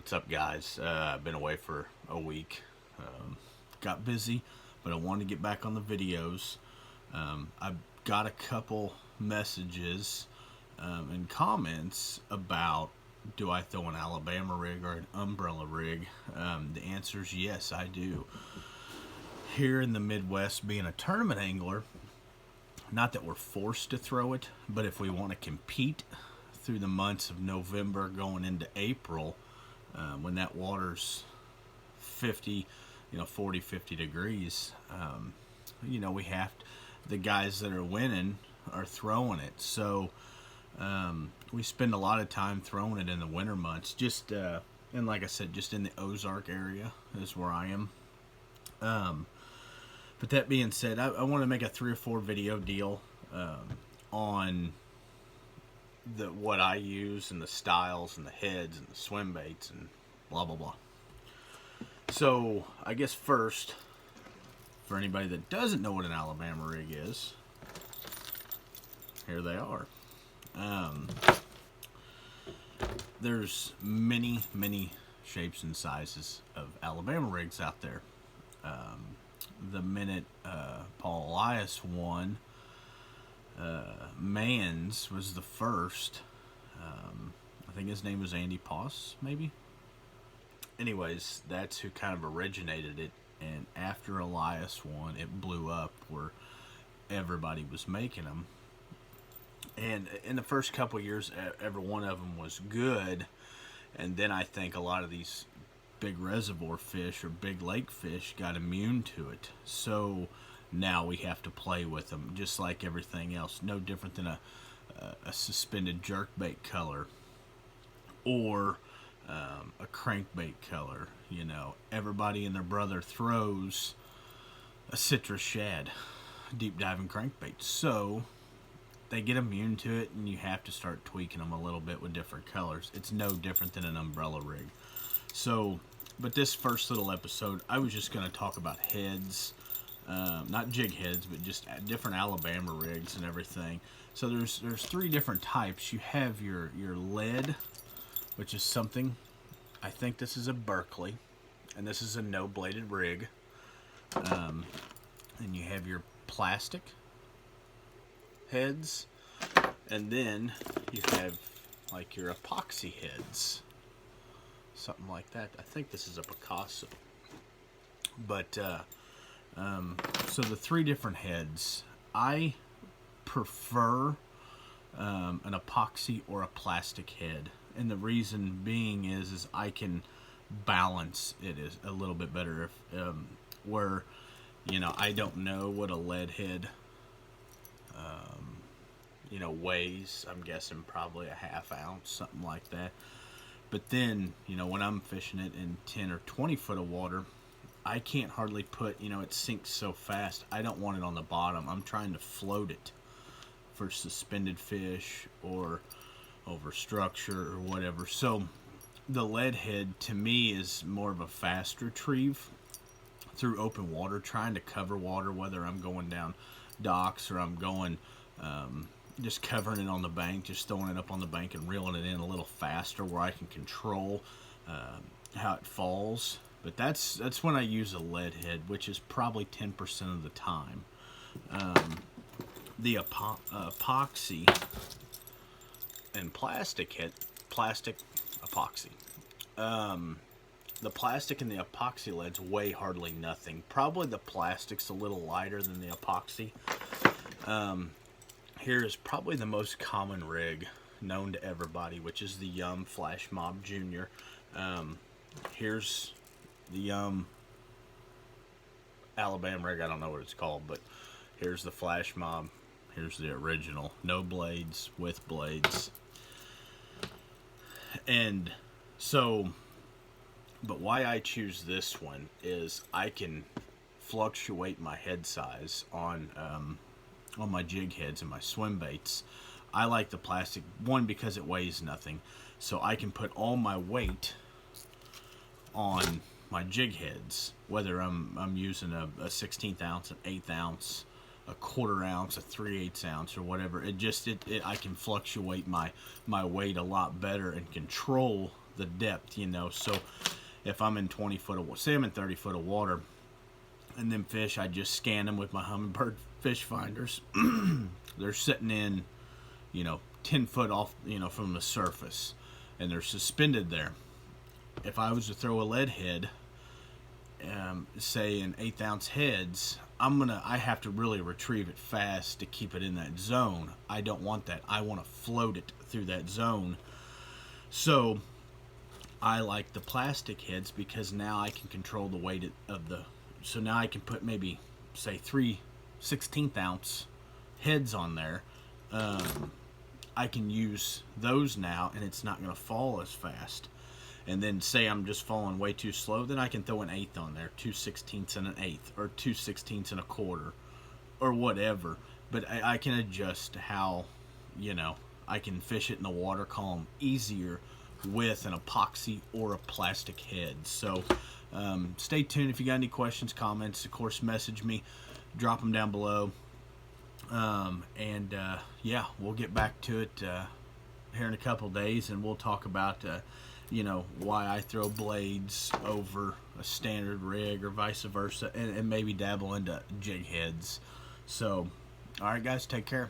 What's up, guys? I've been away for a week. Got busy, but I wanted to get back on the videos. I've got a couple messages and comments about, do I throw an Alabama rig or an umbrella rig? The answer is yes, I do. Here in the Midwest, being a tournament angler, not that we're forced to throw it, but if we want to compete through the months of November going into April, when that water's 50, 40, 50 degrees, we have to, the guys that are winning are throwing it. So we spend a lot of time throwing it in the winter months. Just and like I said, just in the Ozark area is where I am. But that being said, I want to make a 3 or 4 video deal on what I use and the styles and the heads and the swim baits and blah blah blah. So I guess first, for anybody that doesn't know what an Alabama rig is, here they are. There's many shapes and sizes of Alabama rigs out there. The minute Paul Elias won, Mans was the first. I think his name was Andy Poss, maybe. Anyways, that's who kind of originated it. And after Elias won, it blew up where everybody was making them. And in the first couple of years, every one of them was good. And then I think a lot of these big reservoir fish or big lake fish got immune to it. So now we have to play with them just like everything else. No different than a suspended jerkbait color or a crankbait color. Everybody and their brother throws a citrus shad deep diving crankbait. So they get immune to it, and you have to start tweaking them a little bit with different colors. It's no different than an umbrella rig. So, but this first little episode, I was just going to talk about heads, not jig heads, but just different Alabama rigs and everything. So there's 3 different types. You have your lead, which is something, I think this is a Berkeley, and this is a no-bladed rig. And you have your plastic heads, and then you have like your epoxy heads, something like that. I think this is a Picasso. But so the 3 different heads, I prefer an epoxy or a plastic head, and the reason being is I can balance it is a little bit better if where I don't know what a lead head weighs. I'm guessing probably a ½ ounce, something like that. But then, when I'm fishing it in 10 or 20 foot of water, I can't hardly put, it sinks so fast. I don't want it on the bottom. I'm trying to float it for suspended fish or over structure or whatever. So the lead head to me is more of a fast retrieve through open water, trying to cover water, whether I'm going down docks or I'm going just covering it on the bank, just throwing it up on the bank and reeling it in a little faster where I can control how it falls. But that's when I use a lead head, which is probably 10% of the time. The epoxy and plastic epoxy. The plastic and the epoxy leads weigh hardly nothing. Probably the plastic's a little lighter than the epoxy. Here is probably the most common rig known to everybody, which is the Yum Flash Mob Junior. Here's the Yum Alabama rig. I don't know what it's called, but here's the Flash Mob. Here's the original. No blades, with blades. And so, but why I choose this one is I can fluctuate my head size on my jig heads and my swim baits. I like the plastic one because it weighs nothing, so I can put all my weight on my jig heads, whether I'm using a 16th ounce, an 1/8 ounce, a 1/4 ounce, a 3/8 ounce, or whatever. I can fluctuate my weight a lot better and control the depth, you know. So if I'm in 20 foot of, say I'm in 30 foot of water, and them fish, I just scan them with my Humminbird fish finders. They're sitting in, 10 foot off, from the surface, and they're suspended there. If I was to throw a lead head, say in 1/8 ounce heads, I have to really retrieve it fast to keep it in that zone. I don't want that. I want to float it through that zone. So I like the plastic heads because now I can control the weight of the. So now I can put maybe, say, 3 16th ounce heads on there. I can use those now, and it's not going to fall as fast. And then say I'm just falling way too slow, then I can throw an 1/8 on there, 2 16ths and an 1/8, or 2 16ths and a quarter, or whatever. But I can adjust how, I can fish it in the water column easier with an epoxy or a plastic head. So stay tuned. If you got any questions, comments, of course, message me, drop them down below. Yeah, we'll get back to it here in a couple days, and we'll talk about why I throw blades over a standard rig or vice versa, and maybe dabble into jig heads. So, all right, guys, take care.